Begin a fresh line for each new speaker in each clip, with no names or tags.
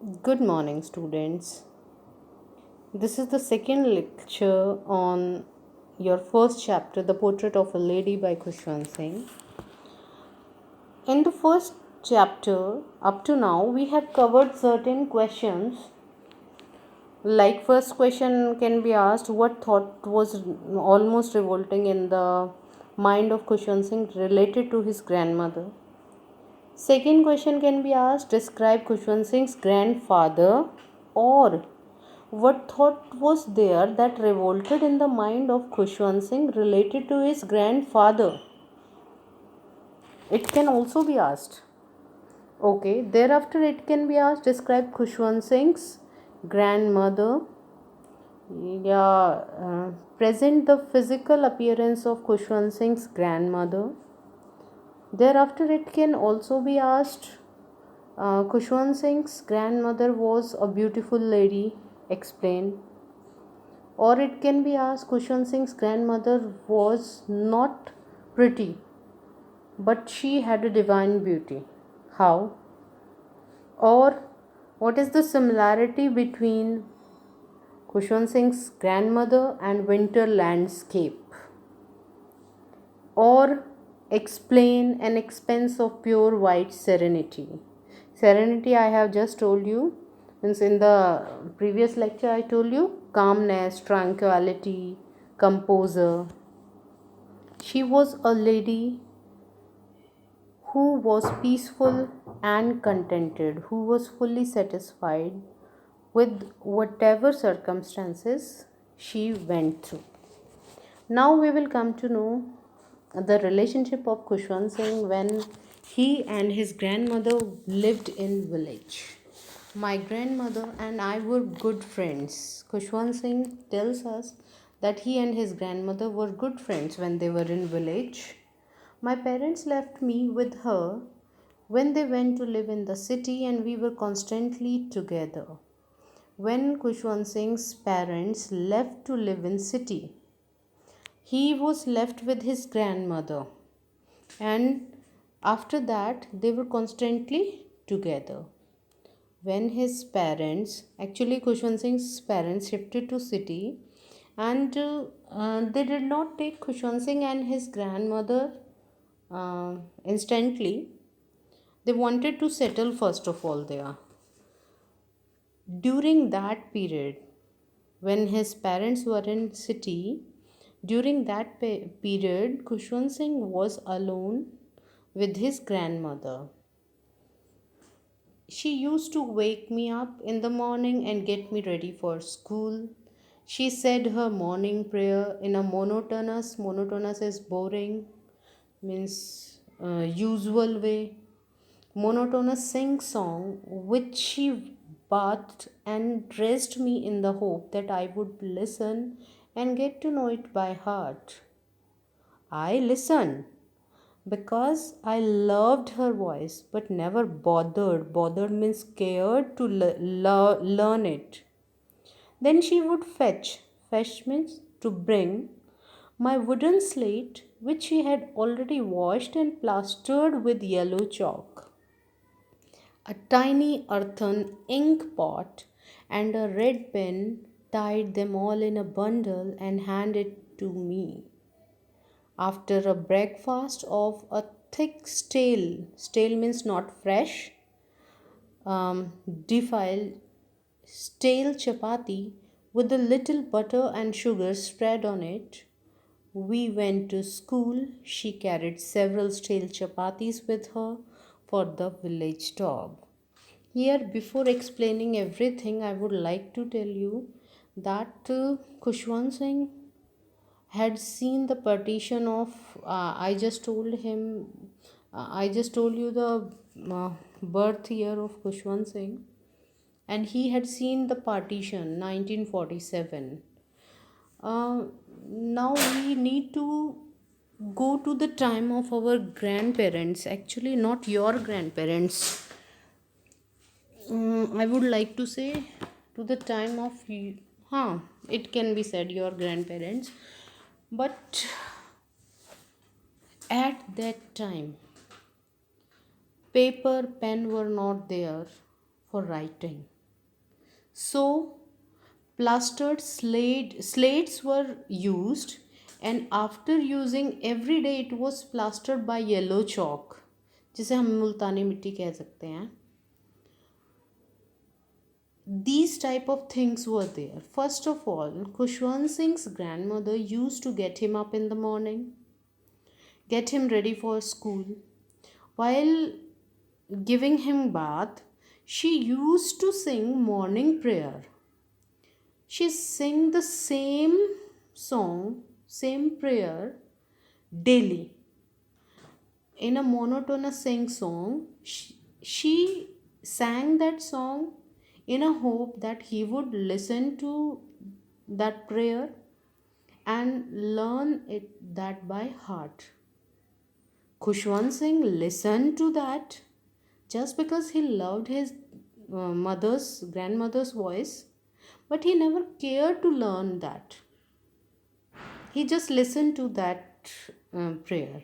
Good morning, students. This is the second lecture on your first chapter, The Portrait of a Lady by Khushwant Singh. In the first chapter, up to now, we have covered certain questions. Like, first question can be asked, what thought was almost revolting in the mind of Khushwant Singh related to his grandmother? Second question can be asked, describe Khushwant Singh's grandfather, or what thought was there that revolted in the mind of Khushwant Singh related to his grandfather? It can also be asked. Okay, thereafter it can be asked, describe Khushwant Singh's grandmother. Present the physical appearance of Khushwant Singh's grandmother. Thereafter it can also be asked, Khushwant Singh's grandmother was a beautiful lady. Explain. Or it can be asked, Khushwant Singh's grandmother was not pretty, but she had a divine beauty. How? Or what is the similarity between Khushwant Singh's grandmother and winter landscape? Or explain an expanse of pure white serenity. Serenity, I have just told you, means in the previous lecture I told you, calmness, tranquility, composure. She was a lady who was peaceful and contented, who was fully satisfied with whatever circumstances she went through. Now we will come to know the relationship of Khushwant Singh when he and his grandmother lived in village. My grandmother and I were good friends. Khushwant Singh tells us that he and his grandmother were good friends when they were in village. My parents left me with her when they went to live in the city and we were constantly together. When Khushwant Singh's parents left to live in city, he was left with his grandmother, and after that they were constantly together. When his parents, actually Khushwant Singh's parents, shifted to city, and they did not take Khushwant Singh and his grandmother instantly. They wanted to settle first of all there. During that period, when his parents were in city, during that period, Khushwant Singh was alone with his grandmother. She used to wake me up in the morning and get me ready for school. She said her morning prayer in a monotonous is boring, means usual way, monotonous sing song which she bathed and dressed me in the hope that I would listen and get to know it by heart. I listened because I loved her voice but never bothered. Bothered means scared to learn it. Then she would fetch means to bring my wooden slate which she had already washed and plastered with yellow chalk, a tiny earthen ink pot, and a red pen, tied them all in a bundle and handed to me. After a breakfast of a thick stale means not fresh, defiled stale chapati with a little butter and sugar spread on it, we went to school. She carried several stale chapatis with her for the village dog. Here, before explaining everything, I would like to tell you that Khushwant Singh had seen the partition of. I just told you the birth year of Khushwant Singh, and he had seen the partition 1947. Uh, Now we need to go to the time of our grandparents. Actually, not your grandparents. I would like to say to the time of it can be said your grandparents, but at that time paper pen were not there for writing. So, plastered slates were used, and after using every day it was plastered by yellow chalk, जिसे हम मुल्तानी मिट्टी कह सकते हैं. These type of things were there. First of all, Khushwant Singh's grandmother used to get him up in the morning, get him ready for school. While giving him bath, she used to sing morning prayer. She sang the same song, same prayer daily. In a monotonous song, she sang that song in a hope that he would listen to that prayer and learn it that by heart. Khushwant Singh listened to that just because he loved his grandmother's voice, but he never cared to learn that. He just listened to that prayer.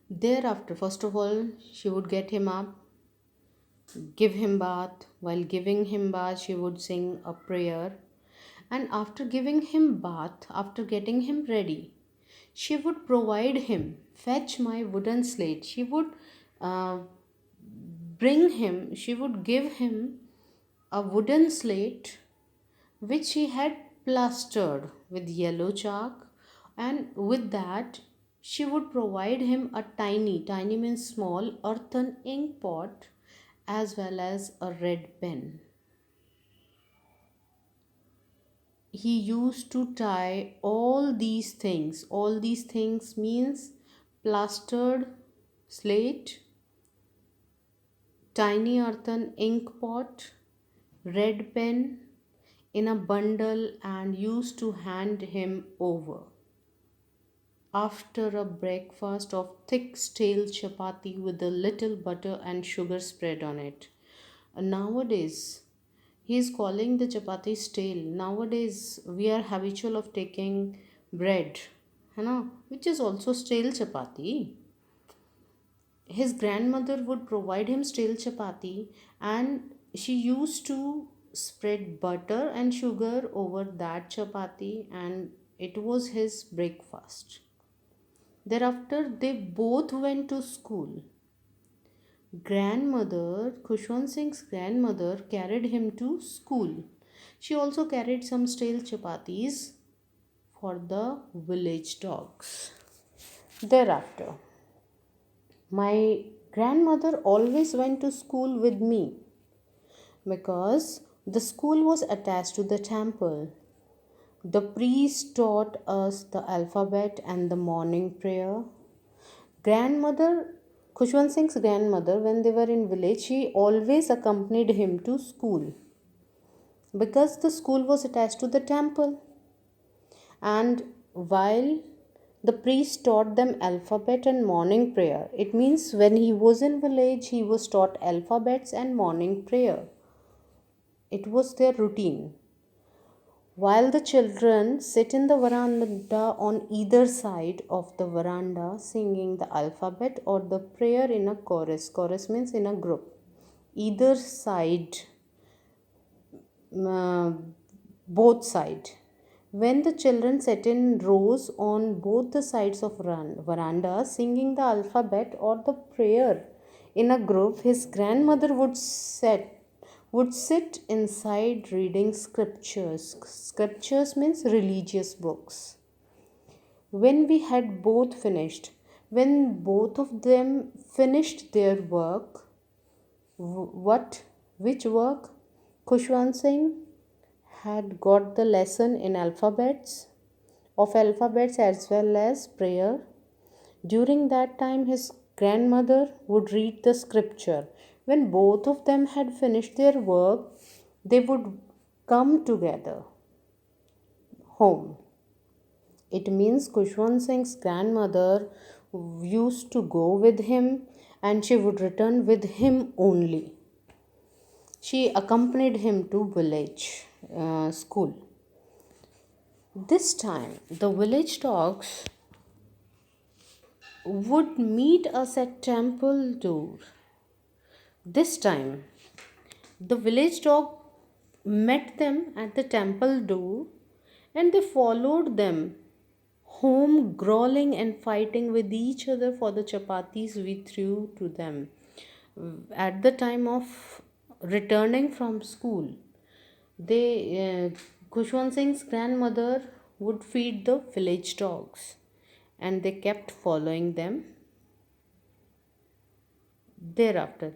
Thereafter, first of all, she would get him up, give him bath. While giving him bath, she would sing a prayer. And after giving him bath, after getting him ready, she would provide him, fetch my wooden slate. She would uh, she would give him a wooden slate which she had plastered with yellow chalk, and with that she would provide him a tiny means small earthen ink pot as well as a red pen. He used to tie all these things means plastered slate, tiny earthen ink pot, red pen in a bundle, and used to hand him over after a breakfast of thick stale chapati with a little butter and sugar spread on it. Nowadays, he is calling the chapati stale. Nowadays, we are habitual of taking bread, which is also stale chapati. His grandmother would provide him stale chapati, and she used to spread butter and sugar over that chapati, and it was his breakfast. Thereafter, they both went to school. Khushwant Singh's grandmother carried him to school. She also carried some stale chapatis for the village dogs. Thereafter, my grandmother always went to school with me because the school was attached to the temple. The priest taught us the alphabet and the morning prayer. Grandmother, Khushwant Singh's grandmother, when they were in village, she always accompanied him to school because the school was attached to the temple. And while the priest taught them alphabet and morning prayer, it means when he was in village, he was taught alphabets and morning prayer. It was their routine. While the children sit in the veranda on either side of the veranda singing the alphabet or the prayer in a chorus. Chorus means in a group. Either side, both side. When the children sat in rows on both the sides of veranda singing the alphabet or the prayer in a group, his grandmother would sit inside reading scriptures. Scriptures means religious books. When both of them finished their work, which work? Khushwant Singh had got the lesson in alphabets as well as prayer. During that time, his grandmother would read the scripture. When both of them had finished their work, they would come together home. It means Khushwant Singh's grandmother used to go with him and she would return with him only. She accompanied him to village school. This time, the village dogs would meet us at temple door. This time, The village dog met them at the temple door and they followed them home, growling and fighting with each other for the chapatis we threw to them. At the time of returning from school, Khushwant Singh's grandmother would feed the village dogs and they kept following them thereafter.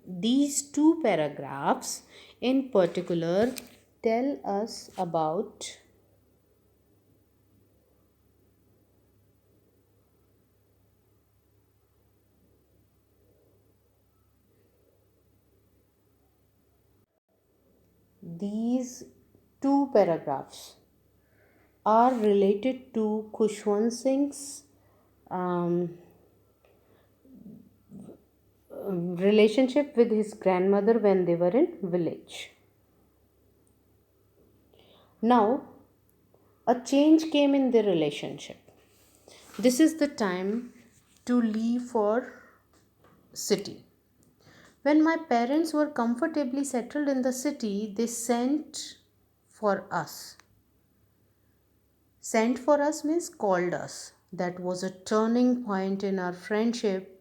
These two paragraphs in particular tell us about these two paragraphs are related to Khushwant Singh's um, relationship with his grandmother when they were in village. Now, a change came in their relationship. This is the time to leave for city. When my parents were comfortably settled in the city, they sent for us. Sent for us means called us. That was a turning point in our friendship.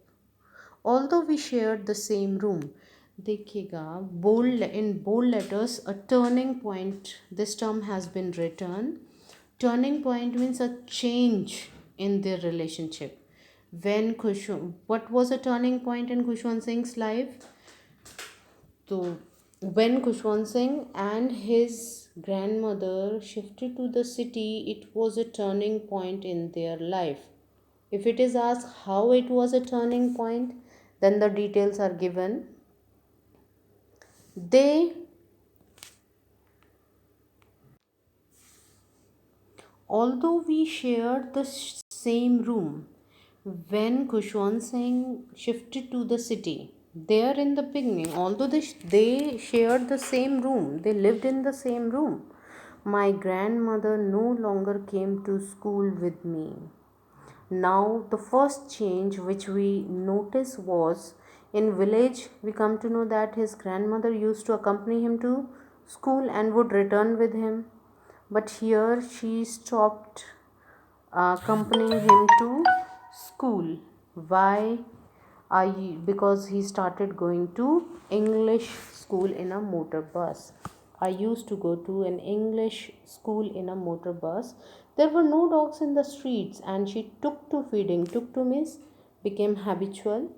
Although we shared the same room, देखिएगा bold in bold letters a turning point. This term has been written. Turning point means a change in their relationship. What was a turning point in Khushwant Singh's life? So, when Khushwant Singh and his grandmother shifted to the city, it was a turning point in their life. If it is asked how it was a turning point, then the details are given. They, although we shared the same room, when Khushwant Singh shifted to the city, there in the beginning, although they shared the same room, they lived in the same room, my grandmother no longer came to school with me. Now, the first change which we notice was in village, we come to know that his grandmother used to accompany him to school and would return with him. But here she stopped accompanying him to school. Why? Because he started going to English school in a motor bus. I used to go to an English school in a motor bus. There were no dogs in the streets and she took to feeding. Took to means became habitual.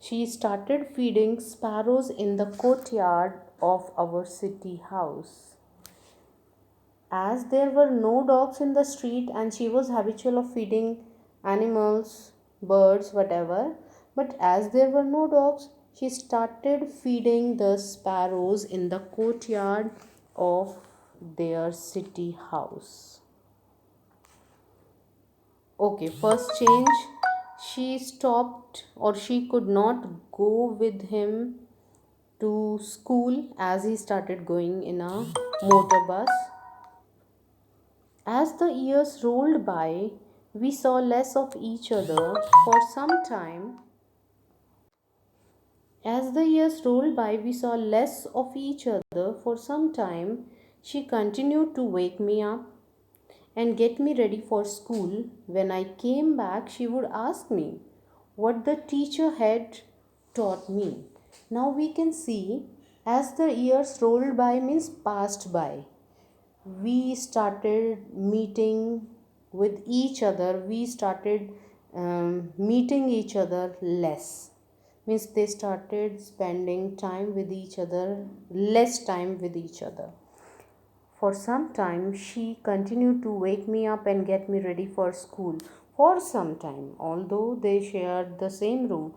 She started feeding sparrows in the courtyard of our city house. As there were no dogs in the street and she was habitual of feeding animals, birds, whatever, but as there were no dogs, she started feeding the sparrows in the courtyard of their city house. Okay, first change, she stopped or she could not go with him to school as he started going in a motor bus. As the years rolled by, we saw less of each other for some time. As the years rolled by, we saw less of each other for some time. She continued to wake me up and get me ready for school. When I came back, she would ask me what the teacher had taught me. Now we can see as the years rolled by means passed by. We started meeting with each other. We started meeting each other less. Means they started spending time with each other, less time with each other. For some time, she continued to wake me up and get me ready for school. For some time, although they shared the same room,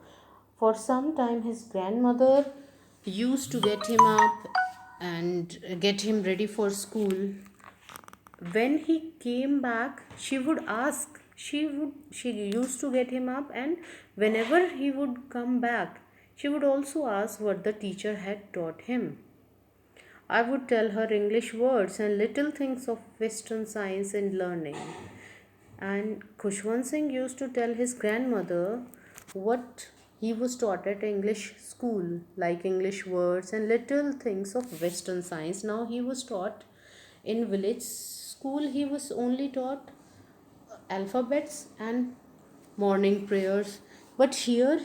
for some time, his grandmother used to get him up and get him ready for school. When he came back, she would ask, she used to get him up, and whenever he would come back, she would also ask what the teacher had taught him. I would tell her English words and little things of Western science and learning. And Khushwant Singh used to tell his grandmother what He was taught at English school, like English words and little things of Western science. Now he was taught in village school, he was only taught alphabets and morning prayers. But here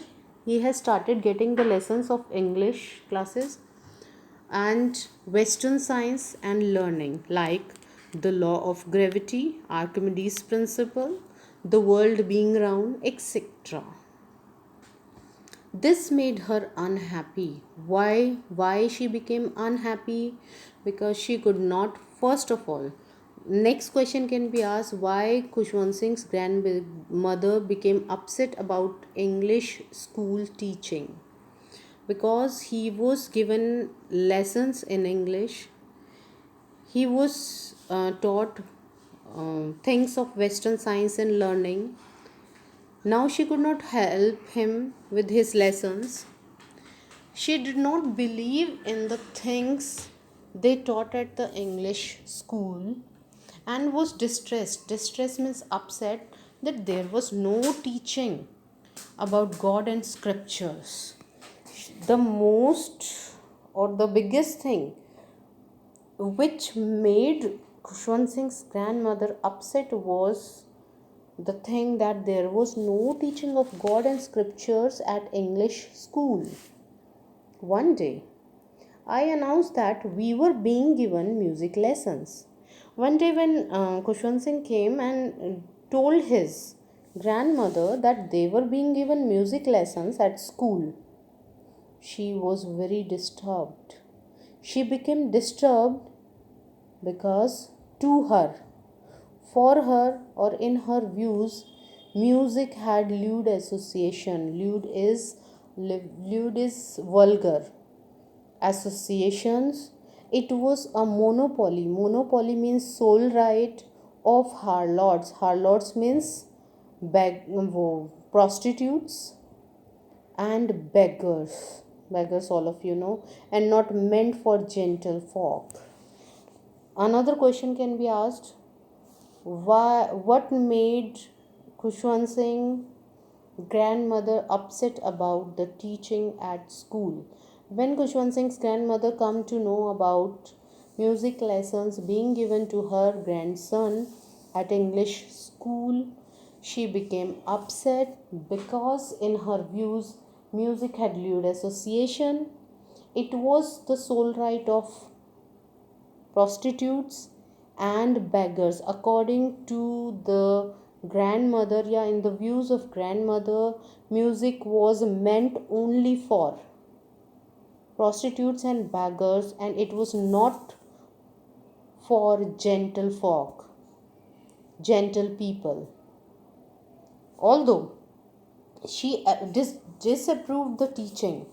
he has started getting the lessons of English classes and Western science and learning, like the law of gravity, Archimedes' principle, the world being round, etc. This made her unhappy. Why she became unhappy? Because she could not, first of all, next question can be asked, why Khushwant Singh's grandmother became upset about English school teaching? Because he was given lessons in English, he was taught things of Western science and learning. Now she could not help him with his lessons. She did not believe in the things they taught at the English school and was distressed. Distress means upset that there was no teaching about God and scriptures. The most or the biggest thing which made Khushwant Singh's grandmother upset was the thing that there was no teaching of God and scriptures at English school. One day, I announced that we were being given music lessons. One day, when Khushwant Singh came and told his grandmother that they were being given music lessons at school, she was very disturbed. She became disturbed because, to her, for her, or in her views, music had lewd association. Lewd is vulgar associations. It was a monopoly. Monopoly means sole right of harlots. Harlots means prostitutes and beggars. Beggars, all of you know, and not meant for gentle folk. Another question can be asked, what made Khushwant Singh grandmother upset about the teaching at school? When Khushwant Singh's grandmother come to know about music lessons being given to her grandson at English school, she became upset because in her views music had lewd association. It was the sole right of prostitutes and beggars. According to the grandmother, in the views of grandmother, music was meant only for prostitutes and beggars, and it was not for gentle folk, gentle people. Although she disapproved the teaching,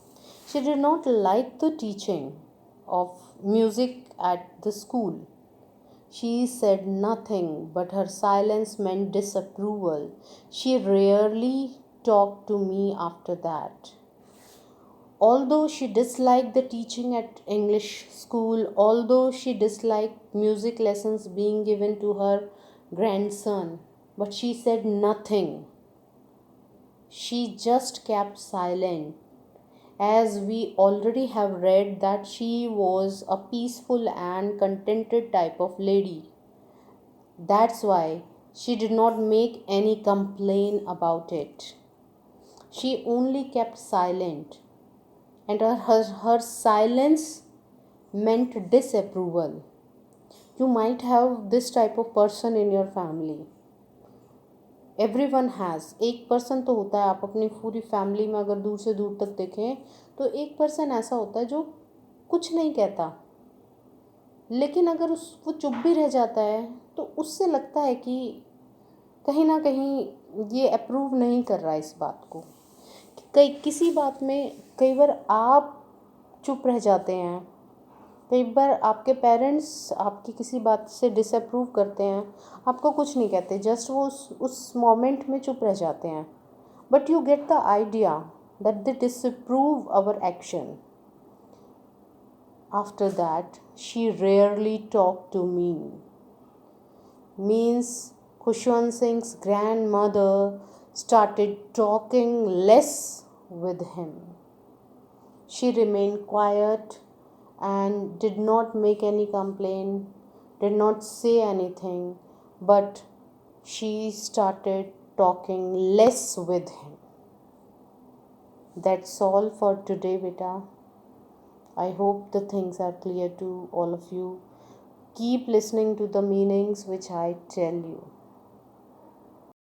she did not like the teaching of music at the school. She said nothing, but her silence meant disapproval. She rarely talked to me after that. Although she disliked the teaching at English school, although she disliked music lessons being given to her grandson, but she said nothing. She just kept silent, as we already have read that she was a peaceful and contented type of lady. That's why she did not make any complaint about it. She only kept silent, and her silence meant disapproval. You might have this type of person in your family. Everyone has, एक person तो होता है, आप अपनी पूरी family में अगर दूर से दूर तक देखें तो एक पर्सन ऐसा होता है जो कुछ नहीं कहता, लेकिन अगर वो चुप भी रह जाता है तो उससे लगता है कि कहीं ना कहीं ये अप्रूव नहीं कर रहा है इस बात को। किसी बात में कई बार आप चुप रह जाते हैं, कई बार आपके पेरेंट्स आपकी किसी बात से डिसअप्रूव करते हैं, आपको कुछ नहीं कहते, जस्ट वो उस मोमेंट में चुप रह जाते हैं, but you get the idea that they disapprove our action. After that, she rarely talked to me. Means Khushwant Singh's grandmother started talking less with him. She remained quiet and did not make any complaint, did not say anything, but she started talking less with him. That's all for today, beta. I hope the things are clear to all of you. Keep listening to the meanings which I tell you.